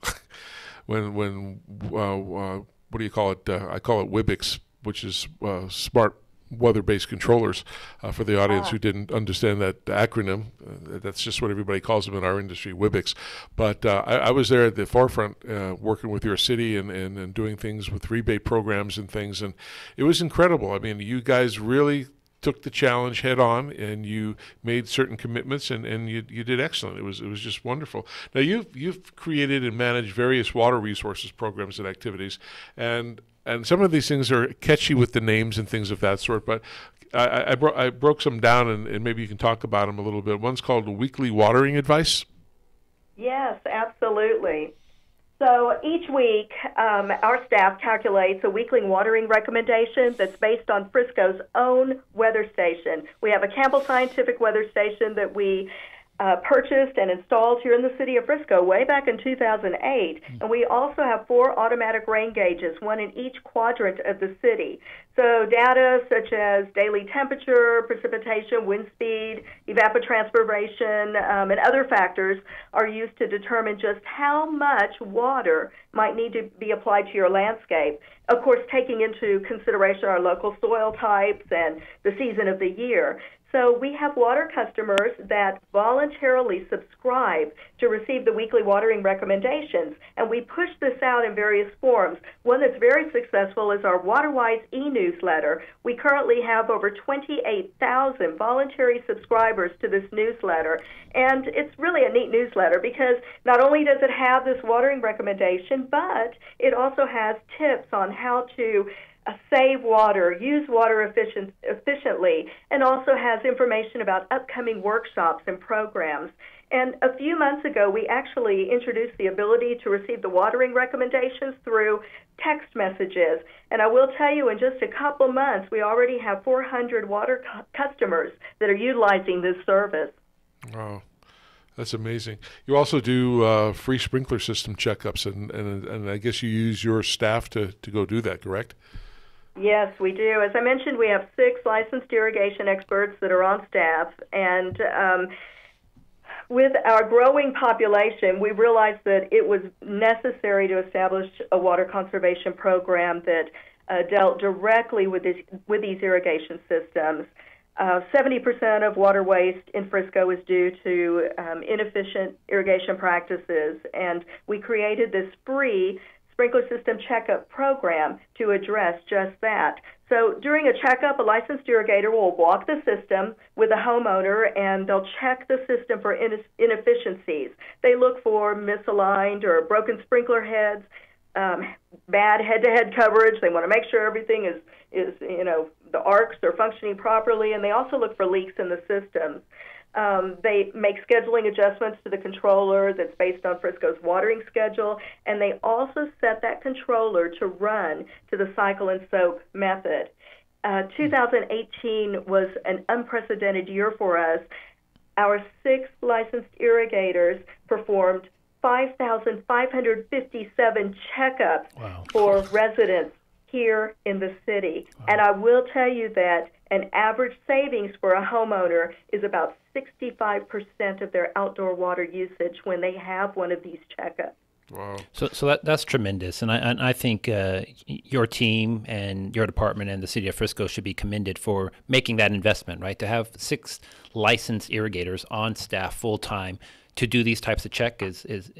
when what do you call it? I call it WIBIX, which is Smart Weather-Based Controllers, for the audience who didn't understand that acronym. That's just what everybody calls them in our industry, WIBIX. But I was there at the forefront working with your city and doing things with rebate programs and things, and it was incredible. I mean, you guys really took the challenge head on, and you made certain commitments, and you did excellent. It was just wonderful. Now you've created and managed various water resources programs and activities, and some of these things are catchy with the names and things of that sort. But I broke some down, and maybe you can talk about them a little bit. One's called Weekly Watering Advice.
Yes, absolutely. So each week, our staff calculates a weekly watering recommendation that's based on Frisco's own weather station. We have a Campbell Scientific weather station that we purchased and installed here in the city of Frisco way back in 2008. And we also have 4 automatic rain gauges, one in each quadrant of the city. So data such as daily temperature, precipitation, wind speed, evapotranspiration, and other factors are used to determine just how much water might need to be applied to your landscape. Of course, taking into consideration our local soil types and the season of the year. So we have water customers that voluntarily subscribe to receive the weekly watering recommendations, and we push this out in various forms. One that's very successful is our WaterWise e-newsletter. We currently have over 28,000 voluntary subscribers to this newsletter, and it's really a neat newsletter because not only does it have this watering recommendation, but it also has tips on how to save water, use water efficiently, and also has information about upcoming workshops and programs. And a few months ago, we actually introduced the ability to receive the watering recommendations through text messages. And I will tell you, in just a couple months, we already have 400 water customers that are utilizing this service.
Wow. That's amazing. You also do free sprinkler system checkups, and I guess you use your staff to go do that, correct?
Yes, we do. As I mentioned, we have 6 licensed irrigation experts that are on staff, and with our growing population, we realized that it was necessary to establish a water conservation program that dealt directly with these irrigation systems. 70% of water waste in Frisco is due to inefficient irrigation practices, and we created this free sprinkler system checkup program to address just that. So during a checkup, a licensed irrigator will walk the system with a homeowner, and they'll check the system for inefficiencies. They look for misaligned or broken sprinkler heads, bad head-to-head coverage. They want to make sure everything is the arcs are functioning properly, and they also look for leaks in the system. They make scheduling adjustments to the controller that's based on Frisco's watering schedule, and they also set that controller to run to the cycle and soak method. 2018 was an unprecedented year for us. Our 6 licensed irrigators performed 5,557 checkups for residents here in the city. Wow. And I will tell you that an average savings for a homeowner is about 65% of their outdoor water usage when they have one of these checkups.
Wow.
So that's tremendous, and I think your team and your department and the city of Frisco should be commended for making that investment, right? To have 6 licensed irrigators on staff full time to do these types of checks is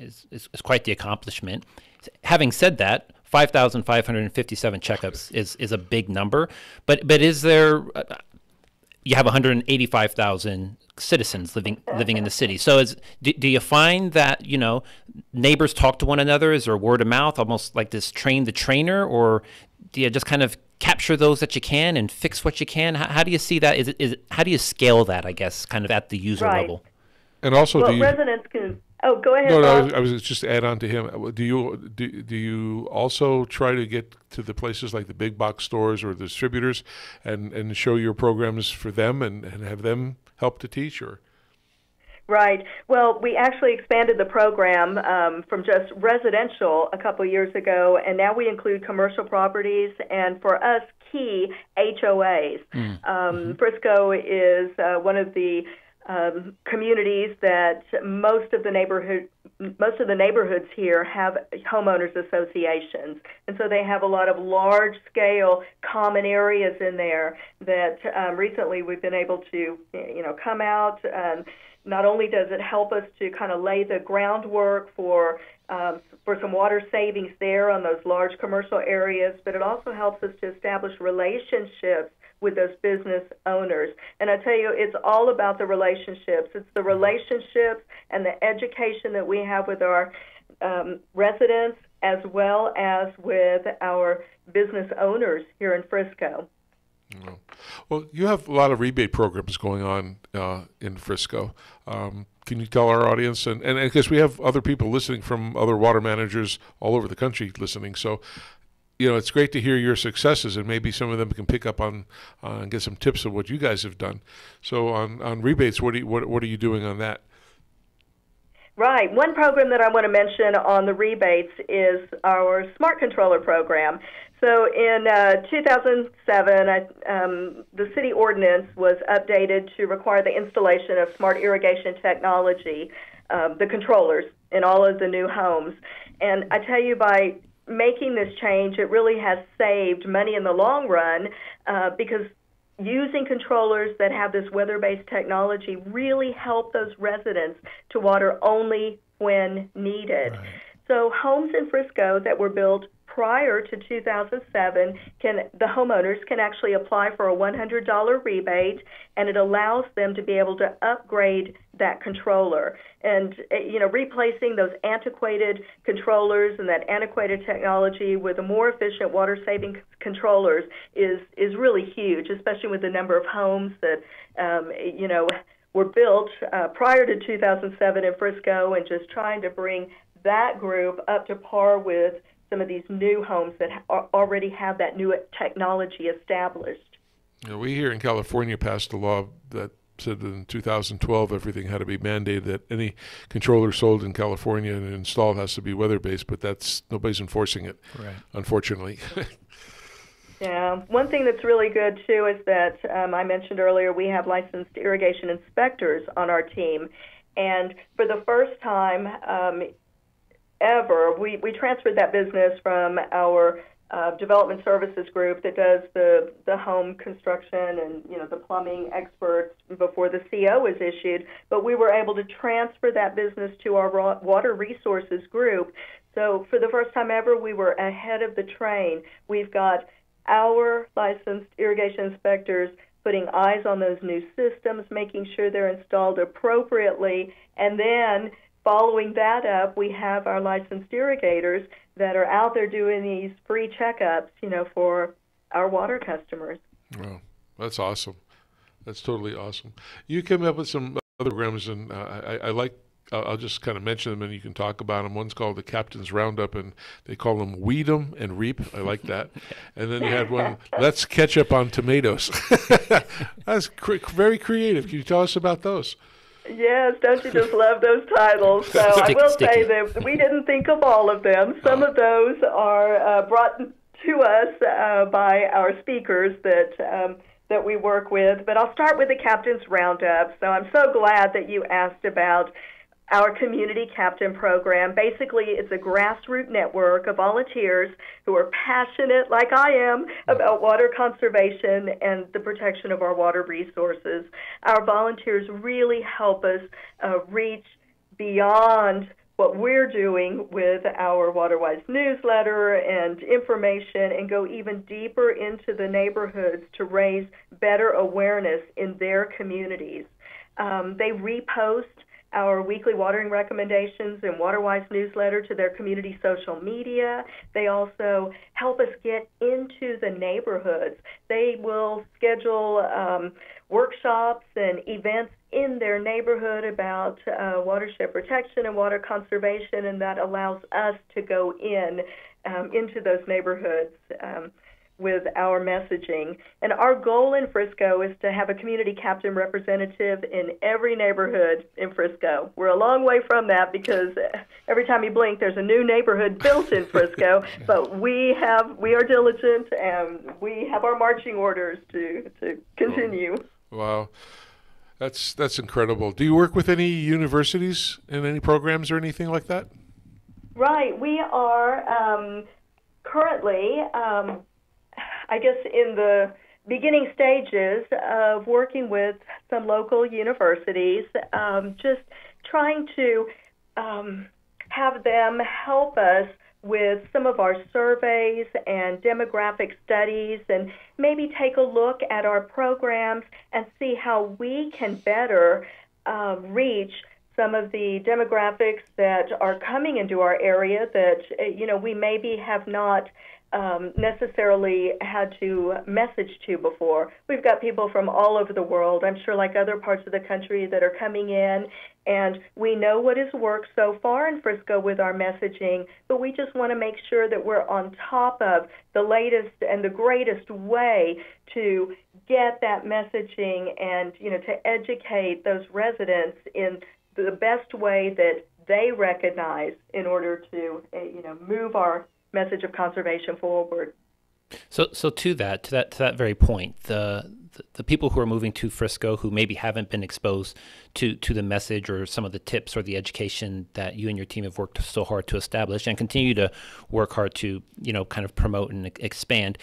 quite the accomplishment. Having said that, 5,557 checkups is a big number, but is there? You have 185,000 citizens living in the city. So do you find that neighbors talk to one another? Is there word of mouth, almost like this train the trainer, or do you just kind of capture those that you can and fix what you can? How do you see that? How do you scale that? I guess kind of at the user level.
And also,
residents can. Oh, go ahead.
No, I was just to add on to him. Do you also try to get to the places like the big box stores or the distributors and show your programs for them and have them help to teach? Or
Right. Well, we actually expanded the program from just residential a couple years ago, and now we include commercial properties, and for us, key HOAs. Frisco is one of the communities that most of the neighborhoods here have homeowners associations, and so they have a lot of large-scale common areas in there that recently we've been able to, come out. Not only does it help us to kind of lay the groundwork for some water savings there on those large commercial areas, but it also helps us to establish relationships with those business owners. And I tell you, it's all about the relationships. It's the relationships and the education that we have with our residents as well as with our business owners here in Frisco.
Well, you have a lot of rebate programs going on in Frisco. Can you tell our audience, and I guess we have other people listening from other water managers all over the country listening, so it's great to hear your successes, and maybe some of them can pick up on and get some tips of what you guys have done. So on rebates, what are you doing on that?
Right. One program that I want to mention on the rebates is our Smart Controller program. So in 2007, the city ordinance was updated to require the installation of smart irrigation technology, the controllers, in all of the new homes. And I tell you, by making this change, it really has saved money in the long run because using controllers that have this weather-based technology really help those residents to water only when needed. Right. So homes in Frisco that were built prior to 2007, the homeowners can actually apply for a $100 rebate, and it allows them to be able to upgrade that controller. And replacing those antiquated controllers and that antiquated technology with a more efficient water-saving controllers is really huge, especially with the number of homes that were built prior to 2007 in Frisco, and just trying to bring that group up to par with some of these new homes that already have that new technology established.
We here in California passed a law that said that in 2012 everything had to be mandated that any controller sold in California and installed has to be weather-based, but nobody's enforcing it, right, unfortunately.
Yeah. One thing that's really good, too, is that I mentioned earlier we have licensed irrigation inspectors on our team, and for the first time ever, we transferred that business from our development services group that does the home construction and the plumbing experts before the CO is issued, but we were able to transfer that business to our water resources group. So for the first time ever, we were ahead of the train. We've got our licensed irrigation inspectors putting eyes on those new systems, making sure they're installed appropriately, and then following that up, we have our licensed irrigators that are out there doing these free checkups, for our water customers.
Wow, that's awesome. That's totally awesome. You came up with some other programs, and I like. I'll just kind of mention them, and you can talk about them. One's called the Captain's Roundup, and they call them Weed 'em and Reap. I like that. And then you had one, Let's Catch Up on Tomatoes. That's very creative. Can you tell us about those?
Yes, don't you just love those titles? So I will say that we didn't think of all of them. Some of those are brought to us by our speakers that we work with. But I'll start with the Captain's Roundup. So I'm so glad that you asked about our Community Captain program. Basically, it's a grassroots network of volunteers who are passionate, like I am, about water conservation and the protection of our water resources. Our volunteers really help us reach beyond what we're doing with our WaterWise newsletter and information and go even deeper into the neighborhoods to raise better awareness in their communities. They repost our weekly watering recommendations and WaterWise newsletter to their community social media. They also help us get into the neighborhoods. They will schedule workshops and events in their neighborhood about watershed protection and water conservation, and that allows us to go into those neighborhoods with our messaging. And our goal in Frisco is to have a community captain representative in every neighborhood in Frisco. We're a long way from that because every time you blink, there's a new neighborhood built in Frisco. But we are diligent and we have our marching orders to continue.
Wow. That's incredible. Do you work with any universities in any programs or anything like that?
Right. We are currently I guess in the beginning stages of working with some local universities, just trying to have them help us with some of our surveys and demographic studies and maybe take a look at our programs and see how we can better reach some of the demographics that are coming into our area that, we maybe have not necessarily had to message to before. We've got people from all over the world, I'm sure like other parts of the country, that are coming in, and we know what has worked so far in Frisco with our messaging, but we just want to make sure that we're on top of the latest and the greatest way to get that messaging and, to educate those residents in the best way that they recognize in order to, move our message of conservation forward.
So to that very point, the people who are moving to Frisco who maybe haven't been exposed to the message or some of the tips or the education that you and your team have worked so hard to establish and continue to work hard to, kind of promote and expand.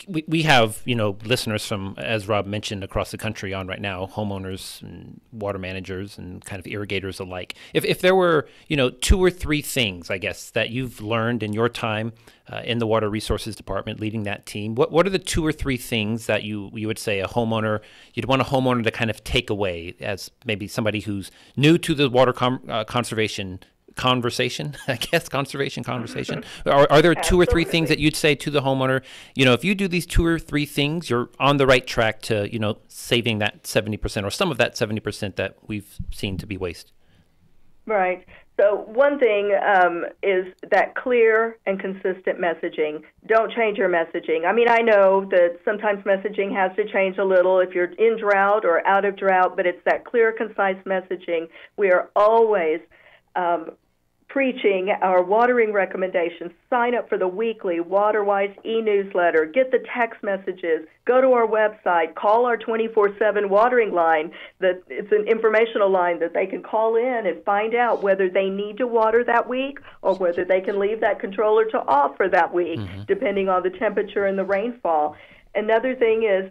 We have, listeners from, as Rob mentioned, across the country on right now, homeowners and water managers and kind of irrigators alike. If there were, 2 or 3 things, I guess, that you've learned in your time in the Water Resources Department leading that team, what are the 2 or 3 things that you would say you'd want a homeowner to kind of take away as maybe somebody who's new to the water conservation conversation? Are there 2 or 3 things that you'd say to the homeowner, if you do these 2 or 3 things, you're on the right track to, saving that 70% or some of that 70% that we've seen to be waste?
Right. So one thing is that clear and consistent messaging. Don't change your messaging. I mean, I know that sometimes messaging has to change a little if you're in drought or out of drought, but it's that clear, concise messaging. We are always preaching our watering recommendations. Sign up for the weekly WaterWise e-newsletter. Get the text messages. Go to our website. Call our 24/7 watering line. It's an informational line that they can call in and find out whether they need to water that week or whether they can leave that controller to off for that week, depending on the temperature and the rainfall. Another thing is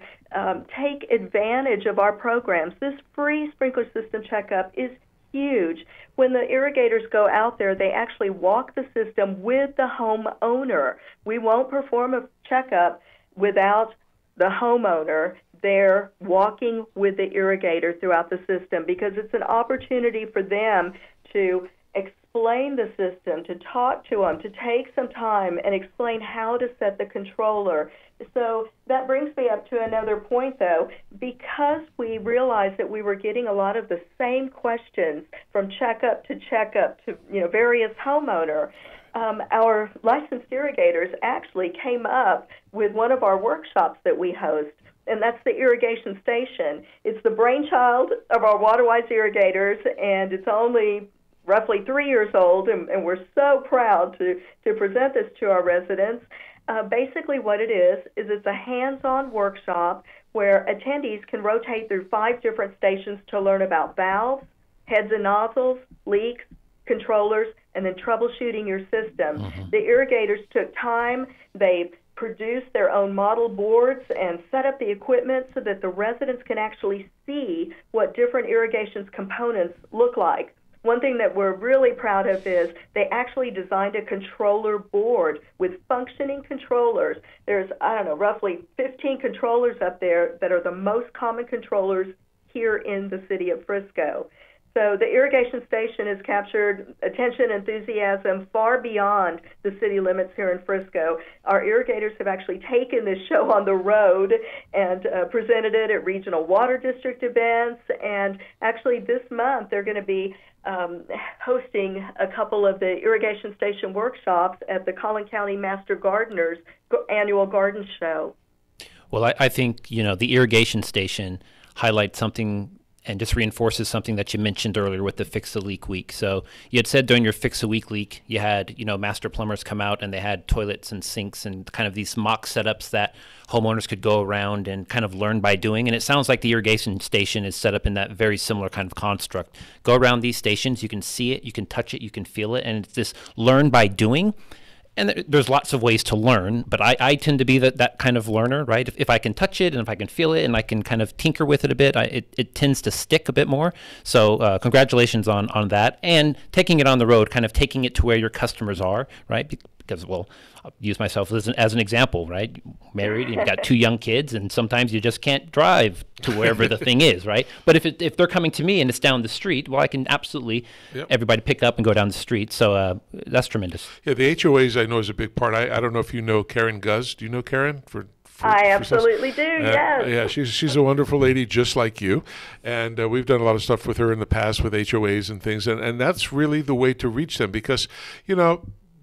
take advantage of our programs. This free sprinkler system checkup is huge. When the irrigators go out there, they actually walk the system with the homeowner. We won't perform a checkup without the homeowner there walking with the irrigator throughout the system, because it's an opportunity for them to explain the system, to talk to them, to take some time and explain how to set the controller. So that brings me up to another point, though. Because we realized that we were getting a lot of the same questions from checkup to various homeowner, our licensed irrigators actually came up with one of our workshops that we host, and that's the irrigation station. It's the brainchild of our WaterWise irrigators, and it's only roughly 3 years old, and we're so proud to present this to our residents. Basically what it is it's a hands-on workshop where attendees can rotate through 5 different stations to learn about valves, heads and nozzles, leaks, controllers, and then troubleshooting your system. The irrigators took time. They produced their own model boards and set up the equipment so that the residents can actually see what different irrigation components look like. One thing that we're really proud of is they actually designed a controller board with functioning controllers. There's, roughly 15 controllers up there that are the most common controllers here in the city of Frisco. So the irrigation station has captured attention and enthusiasm far beyond the city limits here in Frisco. Our irrigators have actually taken this show on the road and presented it at regional water district events. And actually this month they're going to be hosting a couple of the irrigation station workshops at the Collin County Master Gardeners annual garden show.
Well, I think, the irrigation station highlights something and just reinforces something that you mentioned earlier with the Fix a Leak Week. So you had said during your Fix a Week leak, you had, master plumbers come out and they had toilets and sinks and kind of these mock setups that homeowners could go around and kind of learn by doing. And it sounds like the irrigation station is set up in that very similar kind of construct. Go around these stations, you can see it, you can touch it, you can feel it, and it's this learn by doing. And there's lots of ways to learn, but I tend to be that kind of learner, right? If I can touch it and if I can feel it and I can kind of tinker with it a bit, it tends to stick a bit more. So congratulations on that. And taking it on the road, kind of taking it to where your customers are, right? Because, well, I'll use myself as an example, right? Married, you've got 2 young kids, and sometimes you just can't drive to wherever the thing is, right? But if they're coming to me and it's down the street, well, I can absolutely everybody pick up and go down the street. So that's tremendous.
Yeah, the HOAs I know is a big part. I don't know if you know Karen Guz. Do you know Karen?
I absolutely do, yes.
Yeah, she's a wonderful lady just like you. And we've done a lot of stuff with her in the past with HOAs and things. And that's really the way to reach them because,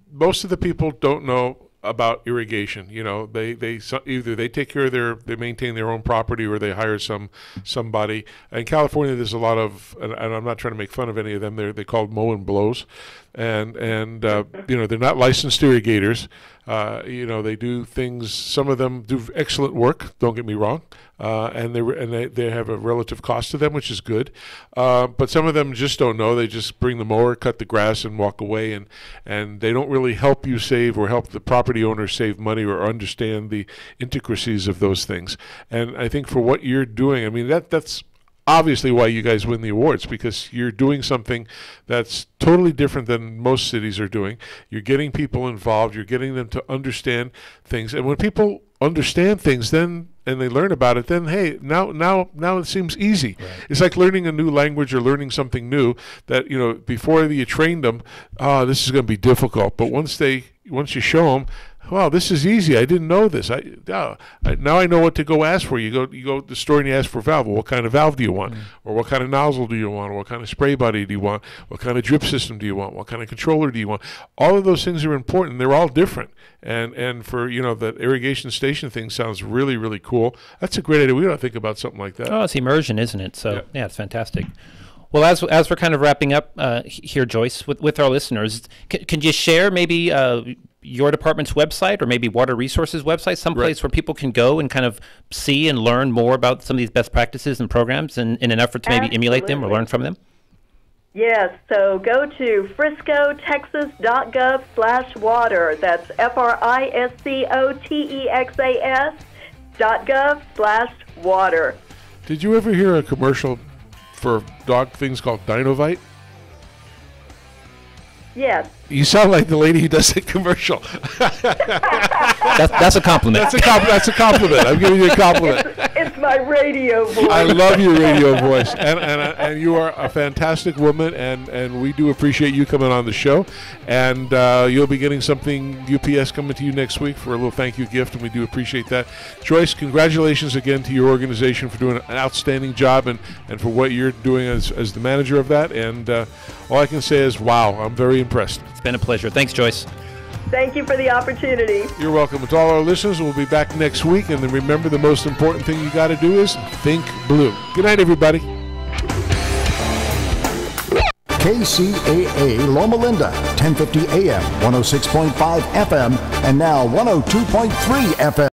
most of the people don't know about irrigation. They either they take care of they maintain their own property or they hire somebody. In California, there's a lot of, and I'm not trying to make fun of any of them. They're called mow and blows, and they're not licensed irrigators. They do things. Some of them do excellent work. Don't get me wrong, and they have a relative cost to them, which is good. But some of them just don't know. They just bring the mower, cut the grass, and walk away, and they don't really help you save or help the property owner save money or understand the intricacies of those things. And I think for what you're doing, I mean that's obviously why you guys win the awards, because you're doing something that's totally different than most cities are doing. You're getting people involved. You're getting them to understand things. And when people understand things and they learn about it, then, hey, now it seems easy. Right. It's like learning a new language or learning something new that, before you trained them, this is going to be difficult. But once you show them, wow, this is easy. I didn't know this. Now I know what to go ask for. You go to the store and you ask for a valve. Well, what kind of valve do you want? Or what kind of nozzle do you want? Or what kind of spray body do you want? What kind of drip system do you want? What kind of controller do you want? All of those things are important. They're all different. And for, the irrigation station thing sounds really, really cool. That's a great idea. We ought to think about something like that.
Oh, it's immersion, isn't it? So, yeah it's fantastic. Well, as we're kind of wrapping up here, Joyce, with our listeners, can you share maybe your department's website or maybe Water Resources website, someplace where people can go and kind of see and learn more about some of these best practices and programs in an effort to maybe emulate them or learn from them?
Yes, so go to friscotexas.gov/water. That's FRISCOTEXAS.gov/water.
Did you ever hear a commercial for dog things called Dinovite?
Yes.
You sound like the lady who does the commercial.
That's a compliment.
That's a compliment. I'm giving you a compliment.
It's my radio voice.
I love your radio voice, and you are a fantastic woman, and we do appreciate you coming on the show. And you'll be getting something UPS coming to you next week for a little thank you gift, and we do appreciate that. Joyce, congratulations again to your organization for doing an outstanding job and for what you're doing as the manager of that. And all I can say is, wow, I'm very impressed.
It's been a pleasure. Thanks, Joyce.
Thank you for the opportunity.
You're welcome. To all our listeners, we'll be back next week. And then remember, the most important thing you got to do is think blue. Good night, everybody.
KCAA Loma Linda, 1050 AM, 106.5 FM, and now 102.3 FM.